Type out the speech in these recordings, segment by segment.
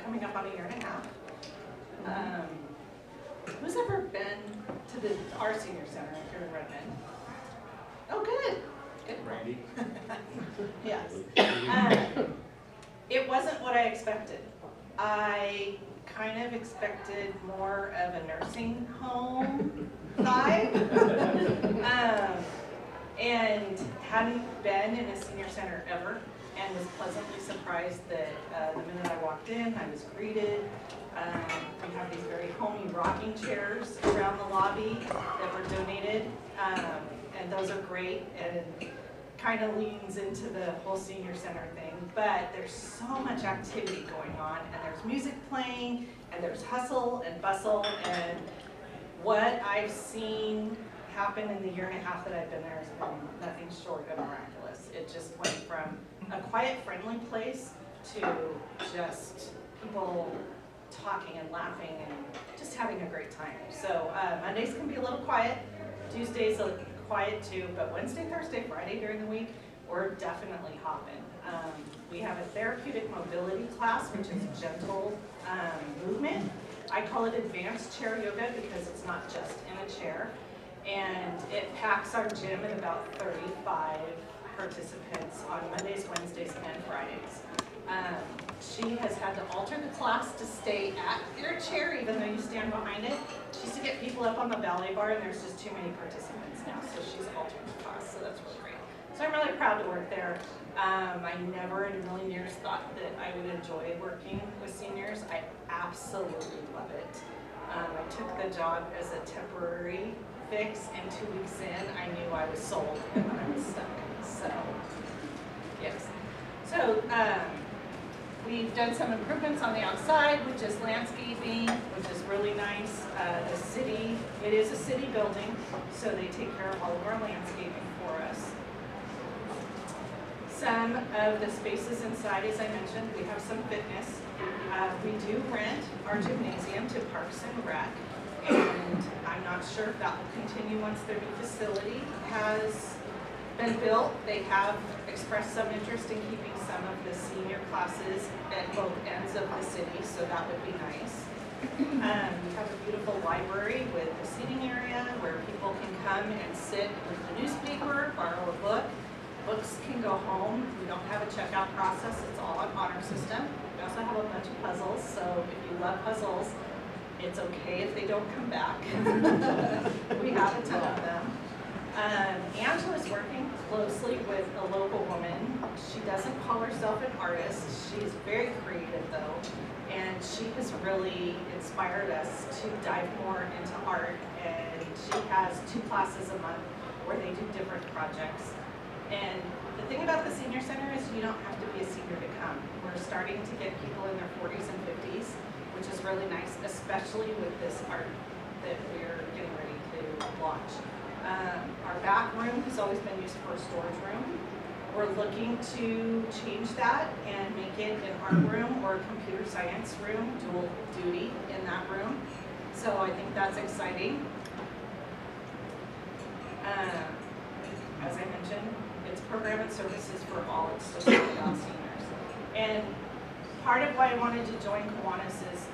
coming up on a year and a half. Who's ever been to our senior center here in Redmond? Oh, good. Good. Randy? Yes. It wasn't what I expected. I kind of expected more of a nursing home vibe. And hadn't been in a senior center ever, and was pleasantly surprised that the minute I walked in, I was greeted. We have these very homey rocking chairs around the lobby that were donated, and those are great, and kind of leans into the whole senior center thing. But there's so much activity going on, and there's music playing, and there's hustle and bustle, and what I've seen happen in the year and a half that I've been there has been nothing short of miraculous. It just went from a quiet, friendly place to just people talking and laughing and just having a great time. So Mondays can be a little quiet, Tuesdays are quiet too, but Wednesday, Thursday, Friday during the week, we're definitely hopping. We have a therapeutic mobility class, which is gentle movement. I call it advanced chair yoga because it's not just in a chair. And it packs our gym at about 35 participants on Mondays, Wednesdays, and Fridays. She has had to alter the class to stay at your chair, even though you stand behind it. She used to get people up on the ballet bar, and there's just too many participants now, so she's altered the class, so that's really great. So I'm really proud to work there. I never in a million years thought that I would enjoy working with seniors. I absolutely love it. I took the job as a temporary fix, and 2 weeks in, I knew I was sold and I was stuck. So, yes. So, we've done some improvements on the outside, which is landscaping, which is really nice. The city, it is a city building, so they take care of all of our landscaping for us. Some of the spaces inside, as I mentioned, we have some fitness. We do rent our gymnasium to Parks and Rec, and I'm not sure if that will continue once their new facility has been built. They have expressed some interest in keeping some of the senior classes at both ends of the city, so that would be nice. We have a beautiful library with a seating area where people can come and sit with the newspaper, borrow a book. Books can go home. We don't have a checkout process. It's all on honor system. We also have a bunch of puzzles, so if you love puzzles, it's okay if they don't come back. We have a ton of them. Angela's working closely with a local woman. She doesn't call herself an artist. She's very creative though, and she has really inspired us to dive more into art, and she has 2 classes a month where they do different projects. And the thing about the senior center is you don't have to be a senior to come. We're starting to get people in their 40s and 50s, which is really nice, especially with this art that we're getting ready to launch. Our back room has always been used for a storage room. We're looking to change that and make it an art room or a computer science room, dual duty in that room. So I think that's exciting. As I mentioned, it's program and services for all. It's just not about seniors. And part of why I wanted to join Kiwanis is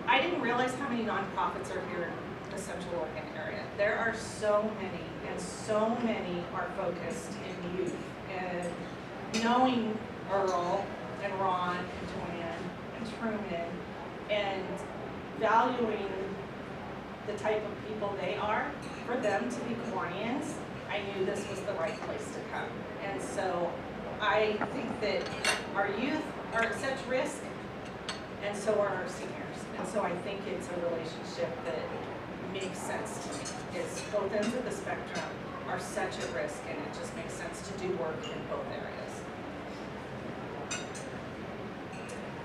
I didn't realize how many nonprofits are here in the Central Oregon area. There are so many, and so many are focused in youth. And knowing Earl and Ron and Joanne and Truman and valuing the type of people they are, for them to be Kiwanians, I knew this was the right place to come. And so I think that our youth are at such risk, and so are our seniors. And so I think it's a relationship that makes sense to me. It's both ends of the spectrum are such at risk, and it just makes sense to do work in both areas.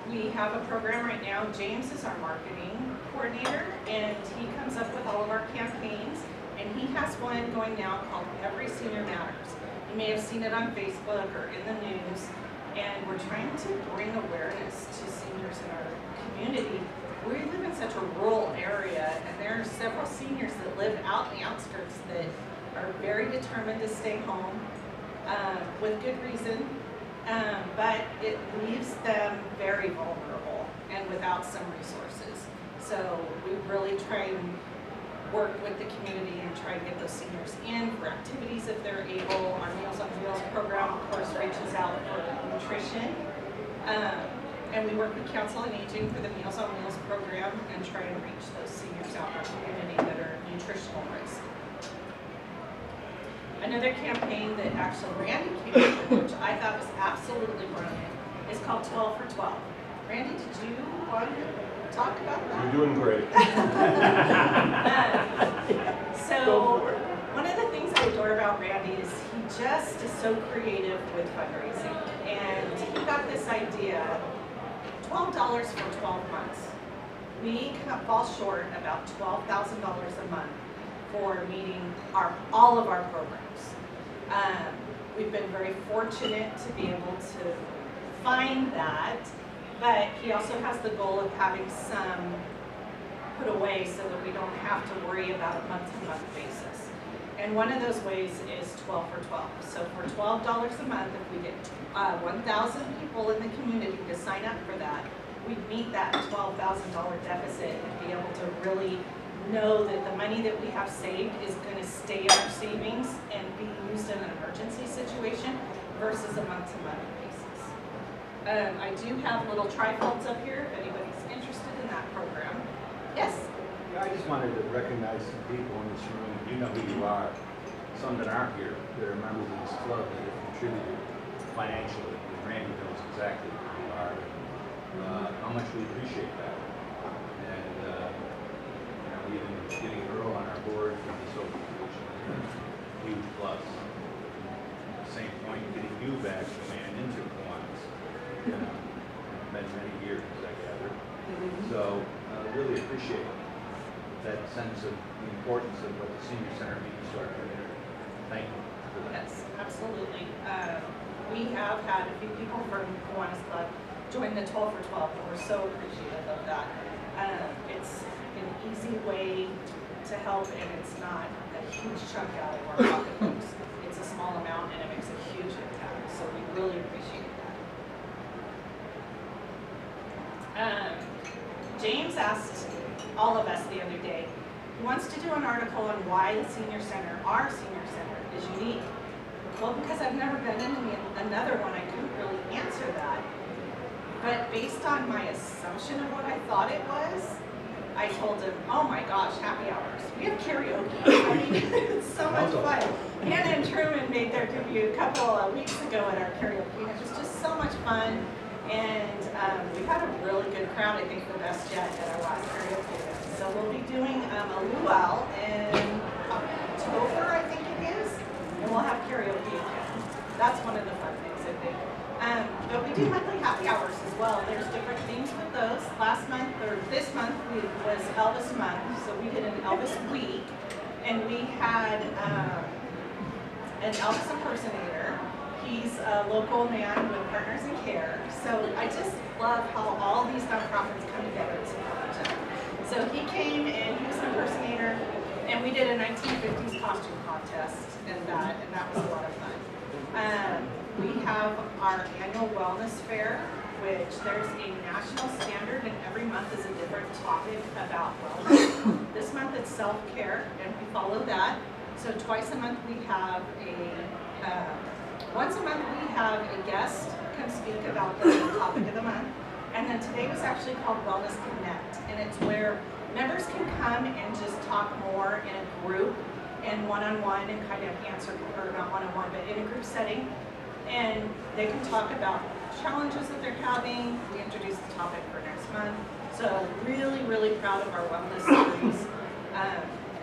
We have a program right now. James is our marketing coordinator, and he comes up with all of our campaigns, and he has one going now called Every Senior Matters. You may have seen it on Facebook or in the news, and we're trying to bring awareness to seniors in our community. We live in such a rural area, and there are several seniors that live out in the outskirts that are very determined to stay home with good reason. but it leaves them very vulnerable and without some resources. So we really try and work with the community and try and get those seniors in for activities if they're able. Our Meals on Wheels program, of course, reaches out for nutrition. And we work with Council on Aging for the Meals on Wheels program and try and reach those seniors out in our community that are nutritional risk. Another campaign that actually Randy came up with, which I thought was absolutely brilliant, is called 12 for 12. Randy, did you want to talk about that? You're doing great. So one of the things I adore about Randy is he just is so creative with fundraising. And he got this idea, $12 for 12 months. We fall short about $12,000 a month for meeting all of our programs. We've been very fortunate to be able to find that, but he also has the goal of having some put away so that we don't have to worry about a month-to-month basis. And one of those ways is 12 for 12. So for $12 a month, if we get 1,000 people in the community to sign up for that, we'd meet that $12,000 deficit and be able to really know that the money that we have saved is going to stay in our savings and be used in an emergency situation versus a month-to-month basis. I do have little trifolds up here if anybody's interested in that program. Yes? Yeah, I just wanted to recognize some people in this room. You know who you are. Some that aren't here, that are members of this club that have contributed financially. And Randy knows exactly who you are, how much we appreciate that. And even getting Earl on our board for this organization is a huge plus. At the same point, getting you back to man into Kiwanis, many years, I gather. So really appreciate that sense of the importance of what the senior center means to our community. Thank you for that. Yes, absolutely. We have had a few people from Kiwanis Club join the 12 for 12, and we're so appreciative of that. It's an easy way to help, and it's not a huge chunk out of our pocketbooks. It's a small amount, and it makes a huge impact, so we really appreciate that. James asked all of us the other day, he wants to do an article on why the senior center, our senior center, is unique. Well, because I've never been in another one, I couldn't really answer that. But based on my assumption of what I thought it was, I told him, oh my gosh, happy hours. We have karaoke. I mean, it's so much fun. Hannah and Truman made their debut a couple of weeks ago at our karaoke, and it was just so much fun. And we've had a really good crowd, I think the best yet at our last karaoke event. So we'll be doing a luau in October, I think it is, and we'll have karaoke again. That's one of the fun things, I think. But we do monthly happy hours as well. There's different themes with those. Last month, or this month, was Elvis month, so we did an Elvis week, and we had an Elvis impersonator. He's a local man with Partners in Care. So I just love how all these nonprofits come together to support each other. So he came and he was an impersonator, and we did a 1950s costume contest, and that was a lot of fun. We have our annual wellness fair, which there's a national standard, and every month is a different topic about wellness. This month it's self-care, and we follow that. So twice a month we have once a month we have a guest come speak about the topic of the month. And then today was actually called Wellness Connect, and it's where members can come and just talk more in a group and one-on-one and kind of answer, or not one-on-one, but in a group setting. And they can talk about challenges that they're having. We introduced the topic for next month. So really, really proud of our wellness series.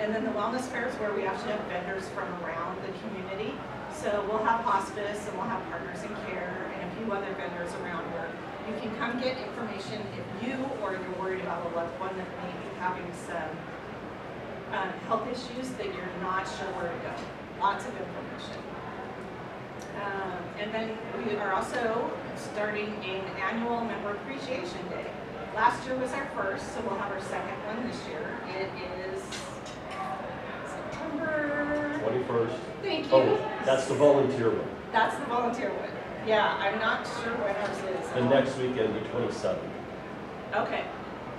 And then the wellness fair is where we actually have vendors from around the community. So we'll have hospice, and we'll have Partners in Care, and a few other vendors around where you can come get information if you or you're worried about a loved one that may be having some health issues that you're not sure where to go. Lots of information. And then we are also starting an annual Member Appreciation Day. Last year was our first, so we'll have our second one this year. It is September 21st. Thank you. Oh, that's the volunteer one. That's the volunteer one. Yeah, I'm not sure when ours is. The next weekend, the 27th. Okay,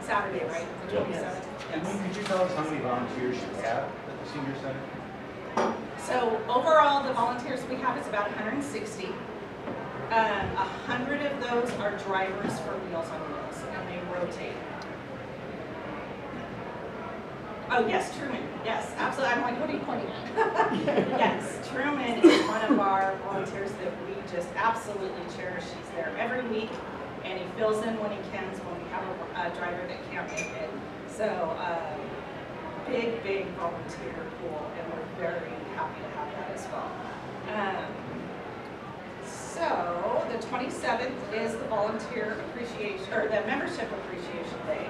Saturday, right? The Yep. 27th? Yes. Could you tell us how many volunteers you have at the senior center? So overall, the volunteers we have is about 160. 100 of those are drivers for Meals on Wheels, and they rotate. Oh, yes, Truman. Yes, absolutely. I'm like, what are you pointing at? Yes, Truman is one of our volunteers that we just absolutely cherish. He's there every week, and he fills in when he can when we have a driver that can't make it. So, big volunteer pool, and we're very happy to have that as well. So, the 27th is the volunteer appreciation, or the membership appreciation day.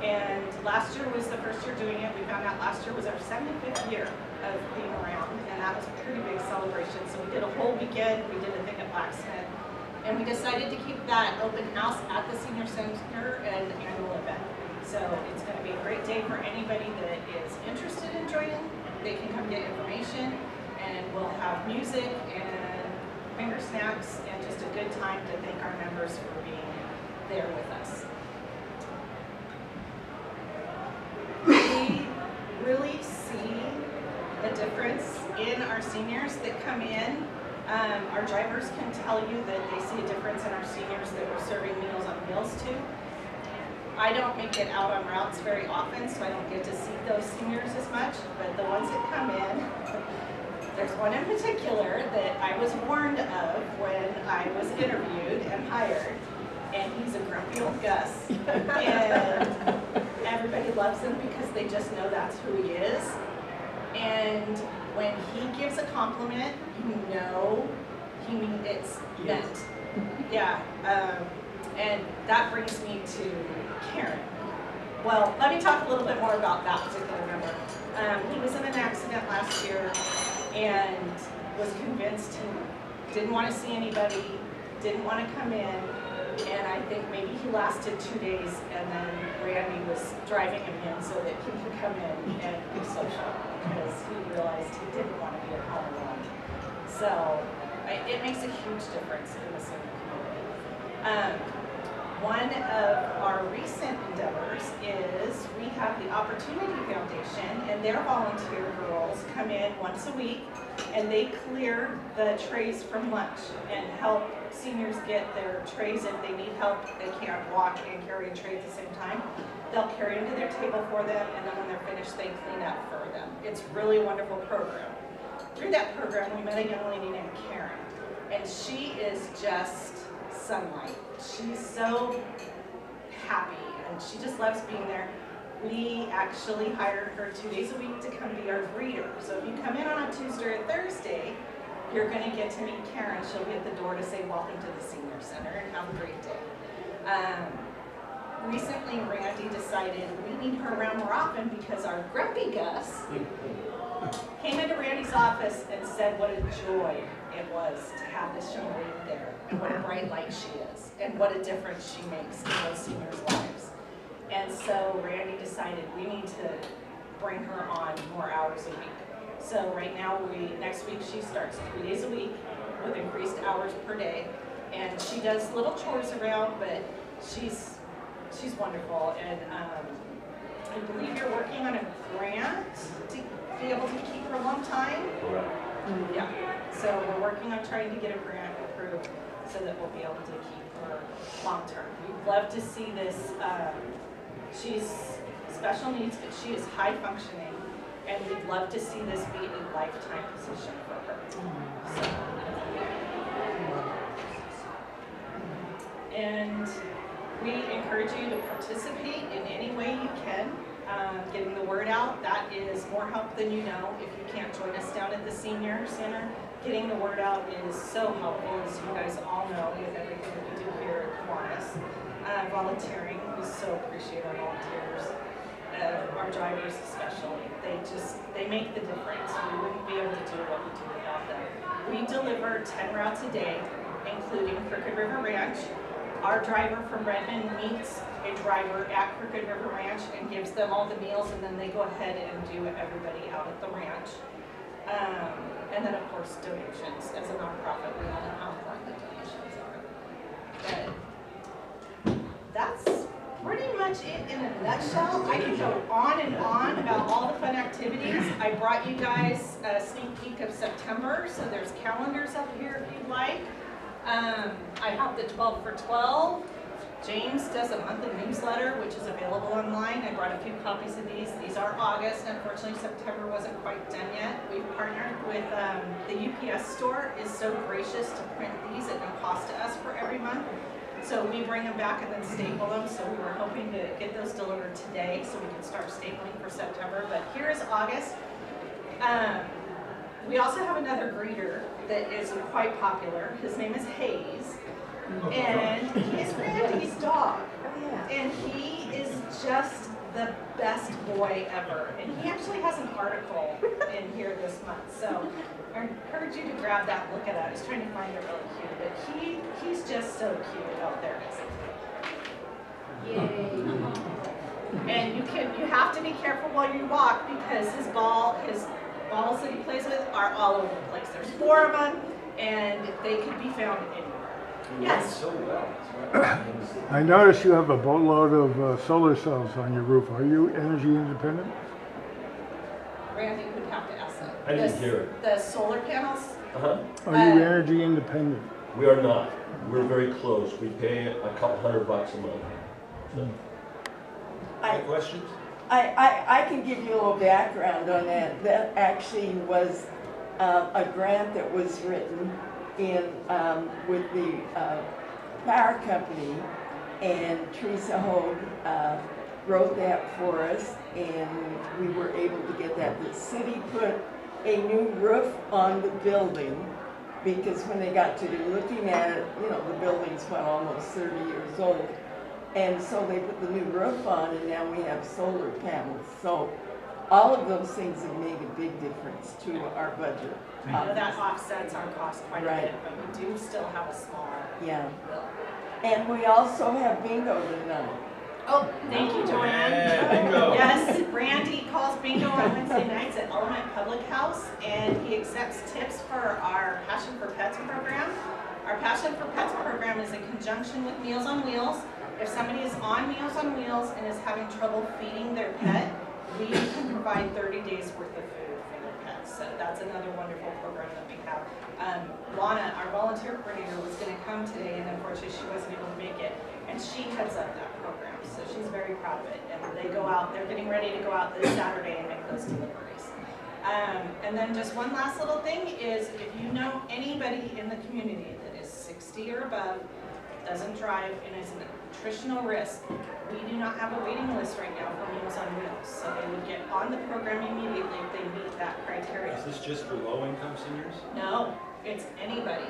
And last year was the first year doing it. We found out last year was our 75th year of being around, and that was a pretty big celebration. So we did a whole weekend, we did a thing at Blacksmith, and we decided to keep that open house at the senior center and annual event. So it's going to be a great day for anybody that is interested in joining. They can come get information, and we'll have music and finger snacks and just a good time to thank our members for being there with us. We really see the difference in our seniors that come in. Our drivers can tell you that they see a difference in our seniors that we're serving Meals on Wheels to. I don't make it out on routes very often, so I don't get to see those seniors as much, but the ones that come in, there's one in particular that I was warned of when I was interviewed and hired, and he's a grumpy old Gus, and everybody loves him because they just know that's who he is. And when he gives a compliment, you know it's meant. Yeah, and that brings me to Karen. Well, let me talk a little bit more about that particular member. He was in an accident last year and was convinced he didn't want to see anybody, didn't want to come in, and I think maybe he lasted 2 days, and then Randy was driving him in so that he could come in and be social because he realized he didn't want to be at home alone. So it makes a huge difference in the senior community. One of our recent endeavors is we have the Opportunity Foundation, and their volunteer girls come in once a week and they clear the trays from lunch and help seniors get their trays if they need help. They can't walk and carry a tray at the same time. They'll carry them to their table for them, and then when they're finished, they clean up for them. It's really a wonderful program. Through that program, we met a young lady named Karen, and she is just sunlight. She's so happy, and she just loves being there. We actually hired her 2 days a week to come be our greeter. So if you come in on a Tuesday or Thursday, you're going to get to meet Karen. She'll be at the door to say welcome to the senior center and have a great day. Recently, Randy decided we need her around more often because our grumpy Gus came into Randy's office and said what a joy it was to have this young lady there, and what a bright light she is, and what a difference she makes in those seniors' lives. And so Randy decided we need to bring her on more hours a week. So right now, next week she starts 3 days a week with increased hours per day, and she does little chores around, but she's wonderful. And I believe you're working on a grant to be able to keep her a long time. Correct. Yeah. So we're working on trying to get a grant approved so that we'll be able to keep her long term. We'd love to see this. She's special needs, but she is high functioning, and we'd love to see this be a lifetime position for her. So, and we encourage you to participate in any way you can. Getting the word out, that is more help than you know. If you can't join us down at the senior center, getting the word out is so helpful, as you guys all know, with everything that we do here at Kiwanis. Volunteering, we so appreciate our volunteers, our drivers especially. They make the difference. We wouldn't be able to do what we do without them. We deliver 10 routes a day, including Crooked River Ranch. Our driver from Redmond meets a driver at Crooked River Ranch and gives them all the meals, and then they go ahead and do everybody out at the ranch. And then, of course, donations. As a nonprofit, we all know how important the donations much it in a nutshell. I could go on and on about all the fun activities. I brought you guys a sneak peek of September, so there's calendars up here if you'd like. I have the 12 for 12. James does a monthly newsletter, which is available online. I brought a few copies of these. These are August. Unfortunately, September wasn't quite done yet. We've partnered with the UPS store is so gracious to print these at no cost to us for every month. So we bring them back and then staple them. So we were hoping to get those delivered today so we can start stapling for September. But here is August. We also have another greeter that is quite popular. His name is Hayes. And he is Randy's dog. And he is just the best boy ever. And he actually has an article in here this month. So I encourage you to grab that and look at it. I was trying to find it really cute. But he's just so cute out there. Yay. And you have to be careful while you walk because his balls that he plays with are all over the place. There's 4 of them and they could be found anywhere. Yes. So well. I notice you have a boatload of solar cells on your roof. Are you energy independent? Randy would have to ask that. I didn't hear it. The solar panels? Uh-huh. Are you energy independent? We are not. We're very close. We pay a couple $100 a month. So. Any questions? I can give you a little background on that. That actually was a grant that was written in with the power company, and Teresa Hogue wrote that for us, and we were able to get that. The city put a new roof on the building because when they got to looking at it, you know, the building's almost 30 years old. And so they put the new roof on, and now we have solar panels. So all of those things have made a big difference to our budget. That offsets our cost quite a Right. bit, but we do still have a small Yeah. bill. And we also have bingo tonight. Oh, thank you, Joanne. Yeah, bingo. Yes, Randy calls bingo on Wednesday nights at Element Public House, and he accepts tips for our Passion for Pets program. Our Passion for Pets program is in conjunction with Meals on Wheels. If somebody is on Meals on Wheels and is having trouble feeding their pet, we can provide 30 days worth of food for their pets. So that's another wonderful program that we have. Lana, our volunteer coordinator, was going to come today, and unfortunately she wasn't able to make it. And she heads up that program, so she's very proud of it. And they go out, they're getting ready to go out this Saturday and make those deliveries. And then just one last little thing is if you know anybody in the community that is 60 or above, doesn't drive, and is an nutritional risk, we do not have a waiting list right now for Meals on Wheels. So they would get on the program immediately if they meet that criteria. Is this just for low-income seniors? No, it's anybody.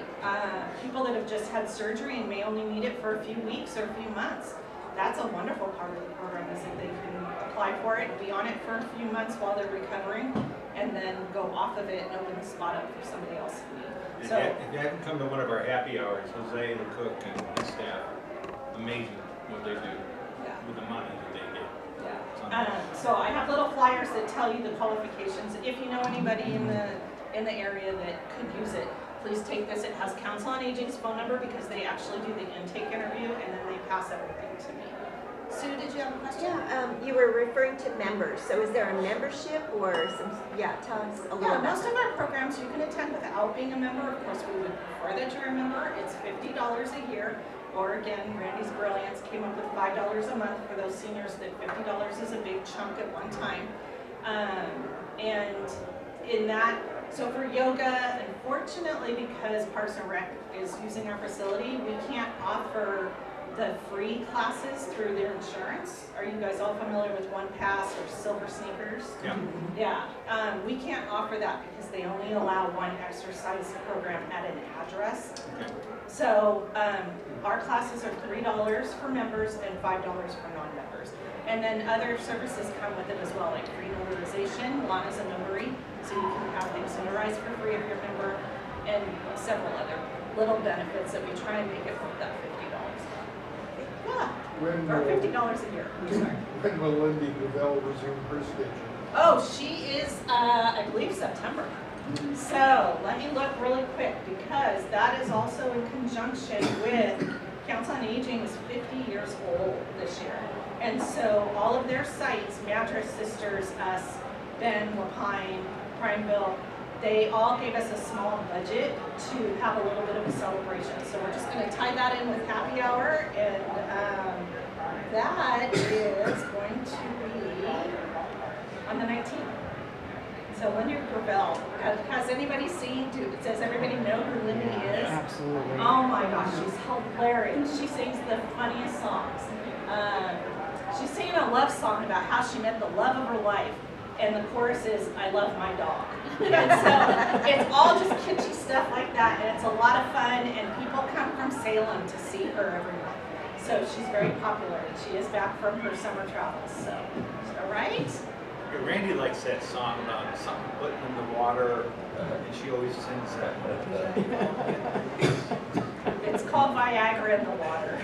People that have just had surgery and may only need it for a few weeks or a few months. That's a wonderful part of the program is that they can apply for it, be on it for a few months while they're recovering, and then go off of it and open the spot up for somebody else in need. If So, you haven't come to one of our happy hours, Jose, the cook, and his staff, amazing what they do yeah. with the money that they get. Yeah. So I have little flyers that tell you the qualifications. If you know anybody in the area that could use it, please take this. It has Council on Aging's phone number because they actually do the intake interview and then they pass everything to me. Sue, did you have a question? Yeah, you were referring to members. So is there a membership or some, tell us a little Yeah, about most of our programs you can attend without being a member. Of course, we would prefer that you're a member. It's $50 a year. Or again, Randy's Brilliance came up with $5 a month for those seniors that $50 is a big chunk at one time. And in that, so for yoga, unfortunately, because Parks and Rec is using our facility, we can't offer the free classes through their insurance. Are you guys all familiar with One Pass or Silver Sneakers? Yeah. Yeah, we can't offer that because they only allow one exercise program at an address. Okay. So our classes are $3 for members and $5 for non-members. And then other services come with it as well, like free notarization. Lana's a notary, so you can have things notarized for free if you're a member, and several other little benefits that we try and make it worth that $50. Yeah, or $50 a year. When will Lindy Gravel resume her station? Oh, she is, I believe, September. So let me look really quick because that is also in conjunction with Council on Aging is 50 years old this year. And so all of their sites, Mattress Sisters, us, Ben, Lapine, Primeville, they all gave us a small budget to have a little bit of a celebration. So we're just gonna tie that in with happy hour, and that is going to be on the 19th. So Linda Gravel, has anybody seen, does everybody know who Lindy is? Absolutely. Oh my gosh, she's hilarious. She sings the funniest songs. She's singing a love song about how she met the love of her life. And the chorus is, I love my dog. And so it's all just kitschy stuff like that. And it's a lot of fun. And people come from Salem to see her every month. So she's very popular. And she is back from her summer travels. So, all right. Yeah, Randy likes that song about something put in the water, and she always sings that. It's called Viagra in the Water.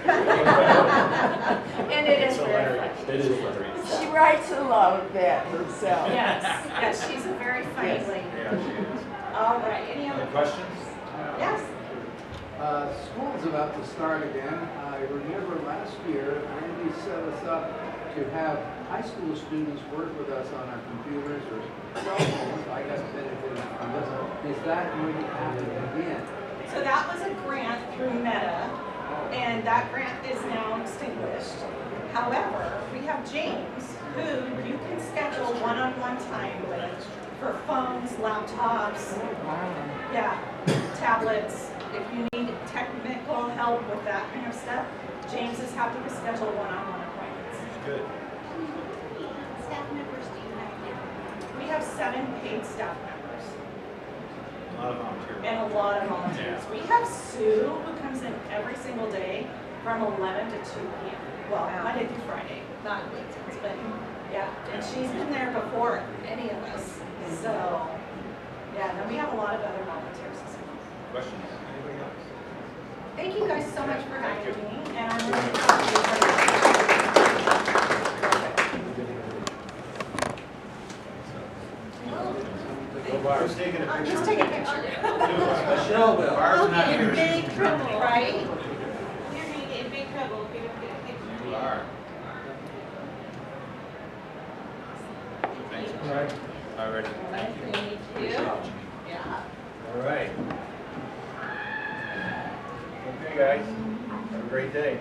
And it is very funny. It is hilarious. She writes a lot of that herself. Yes, she's a very funny lady. Yeah, she is. All right, any Other other questions? Yes. School's about to start again. I remember last year, Randy set us up to have high school students work with us on our computers or cell phones. I got benefited from this. Is that going to happen again? So that was a grant through Meta, and that grant is now extinguished. However, we have James, who you can schedule one-on-one time with for phones, laptops, tablets. If you need technical help with that kind of stuff, James is happy to schedule one-on-one appointments. Good. Staff members do you have now? We have 7 paid staff members A lot of volunteers. and a lot of volunteers. We have Sue, who comes in every single day from 11 to 2 p.m. Well, Monday through Friday, not weekends, but yeah. And she's been there before any of us. So, yeah, then we have a lot of other volunteers as well. Questions? Anybody else? Thank you guys so much for having Thank you. me, and I'm really proud of you. Barb's taking a I'm picture. just taking a picture. Michelle, Barb's not here. Big trouble. Right? You're gonna get in big trouble if you don't get a picture. You are. Thanks. All right. All righty. Thank you. Yeah. All right. Okay, guys. Have a great day.